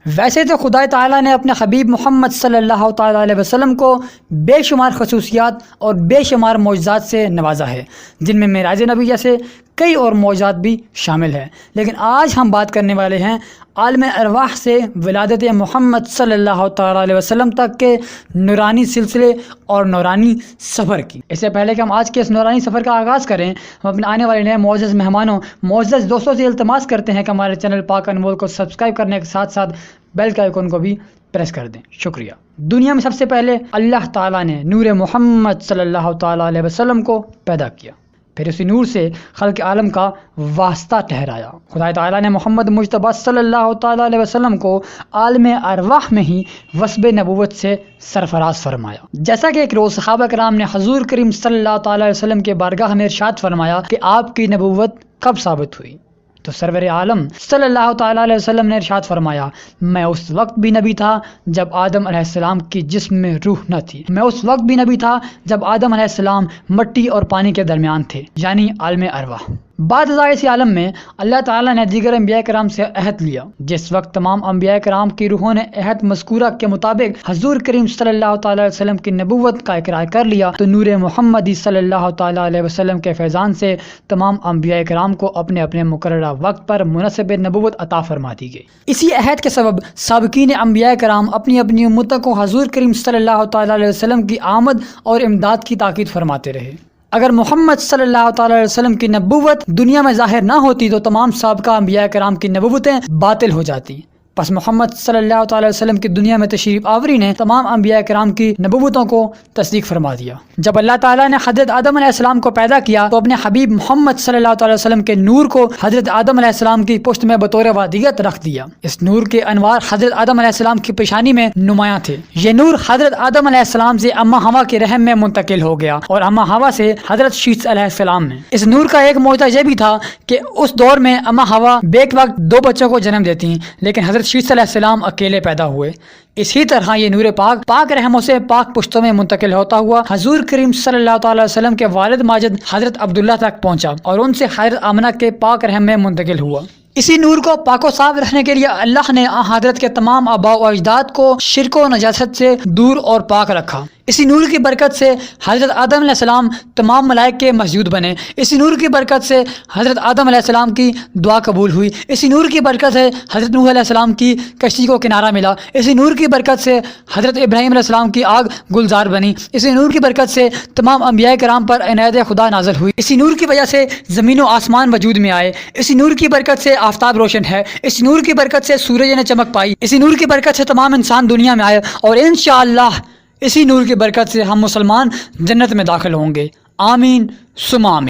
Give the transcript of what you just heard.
ویسے تو خدا تعالیٰ نے اپنے حبیب محمد صلی اللہ تعالیٰ علیہ وسلم کو بے شمار خصوصیات اور بے شمار معجزات سے نوازا ہے، جن میں معراج نبی جیسے کئی اور معجزات بھی شامل ہیں، لیکن آج ہم بات کرنے والے ہیں عالم ارواح سے ولادت محمد صلی اللہ تعالیٰ علیہ وسلم تک کے نورانی سلسلے اور نورانی سفر کی۔ اس سے پہلے کہ ہم آج کے اس نورانی سفر کا آغاز کریں، ہم اپنے آنے والے نئے معزز مہمانوں، معزز دوستوں سے التماس کرتے ہیں کہ ہمارے چینل پاک انمول کو سبسکرائب کرنے کے ساتھ ساتھ بیل کے آئیکن کو بھی پریس کر دیں۔ شکریہ۔ دنیا میں سب سے پہلے اللہ تعالیٰ نے نور محمد صلی اللہ تعالیٰ علیہ وسلم کو پیدا کیا، پھر اسی نور سے خلق عالم کا واسطہ ٹھہرایا۔ خدا تعالیٰ نے محمد مجتبی صلی اللہ تعالیٰ علیہ وسلم کو عالم ارواح میں ہی وصب نبوت سے سرفراز فرمایا۔ جیسا کہ ایک روز صحابہ کرام نے حضور کریم صلی اللہ تعالیٰ علیہ وسلم کے بارگاہ میں ارشاد فرمایا کہ آپ کی نبوت کب ثابت ہوئی، تو سرور عالم صلی اللہ تعالیٰ علیہ وسلم نے ارشاد فرمایا، میں اس وقت بھی نبی تھا جب آدم علیہ السلام کی جسم میں روح نہ تھی، میں اس وقت بھی نبی تھا جب آدم علیہ السلام مٹی اور پانی کے درمیان تھے، یعنی عالم ارواح۔ بعد ازاں اسی عالم میں اللہ تعالیٰ نے دیگر انبیاء کرام سے عہد لیا۔ جس وقت تمام انبیاء کرام کی روحوں نے عہد مذکورہ کے مطابق حضور کریم صلی اللہ تعالیٰ علیہ وسلم کی نبوت کا اقرار کر لیا، تو نور محمدی صلی اللہ تعالیٰ علیہ وسلم کے فیضان سے تمام انبیاء کرام کو اپنے اپنے مقررہ وقت پر منصب نبوت عطا فرما دی گئی۔ اسی عہد کے سبب سابقین انبیاء کرام اپنی اپنی امتوں کو حضور کریم صلی اللہ تعالیٰ علیہ وسلم کی آمد اور امداد کی تاکید فرماتے رہے۔ اگر محمد صلی اللہ تعالیٰ علیہ وسلم کی نبوت دنیا میں ظاہر نہ ہوتی تو تمام سابقہ انبیاء کرام کی نبوتیں باطل ہو جاتی۔ پس محمد صلی اللہ تعالیٰ علیہ وسلم کی دنیا میں تشریف آوری نے تمام انبیاء کرام کی نبوتوں کو تصدیق فرما دیا۔ جب اللہ تعالیٰ نے حضرت آدم علیہ السلام کو پیدا کیا تو اپنے حبیب محمد صلی اللہ تعالیٰ علیہ وسلم کے نور کو حضرت آدم علیہ السلام کی پشت میں بطور وادیت رکھ دیا۔ اس نور کے انوار حضرت آدم علیہ السلام کی پیشانی میں نمایاں تھے۔ یہ نور حضرت آدم علیہ السلام سے اما حوا کے رحم میں منتقل ہو گیا اور اما حوا سے حضرت شیث علیہ السلام میں۔ اس نور کا ایک معجزہ یہ بھی تھا کہ اس دور میں اما حوا بیک وقت 2 بچوں کو جنم دیتی، لیکن حضرت شیث علیہ السلام اکیلے پیدا ہوئے۔ اسی طرح یہ نور پاک رحموں سے پاک پشتوں میں منتقل ہوتا ہوا حضور کریم صلی اللہ تعالیٰ علیہ وسلم کے والد ماجد حضرت عبداللہ تک پہنچا اور ان سے حضرت آمنہ کے پاک رحم میں منتقل ہوا۔ اسی نور کو پاک و صاف رکھنے کے لیے اللہ نے حضرت کے تمام آباء و اجداد کو شرک و نجاست سے دور اور پاک رکھا۔ اسی نور کی برکت سے حضرت آدم علیہ السلام تمام ملائک کے مسجود بنے۔ اسی نور کی برکت سے حضرت آدم علیہ السلام کی دعا قبول ہوئی۔ اسی نور کی برکت سے حضرت نوح علیہ السلام کی کشتی کو کنارہ ملا۔ اسی نور کی برکت سے حضرت ابراہیم علیہ السلام کی آگ گلزار بنی۔ اسی نور کی برکت سے تمام انبیاء کرام پر عنایت خدا نازل ہوئی۔ اسی نور کی وجہ سے زمین و آسمان وجود میں آئے۔ اسی نور کی برکت سے آفتاب روشن ہے۔ اسی نور کی برکت سے سورج نے چمک پائی۔ اسی نور کی برکت سے تمام انسان دنیا میں آئے اور انشاءاللہ اسی نور کی برکت سے ہم مسلمان جنت میں داخل ہوں گے۔ آمین ثم آمین۔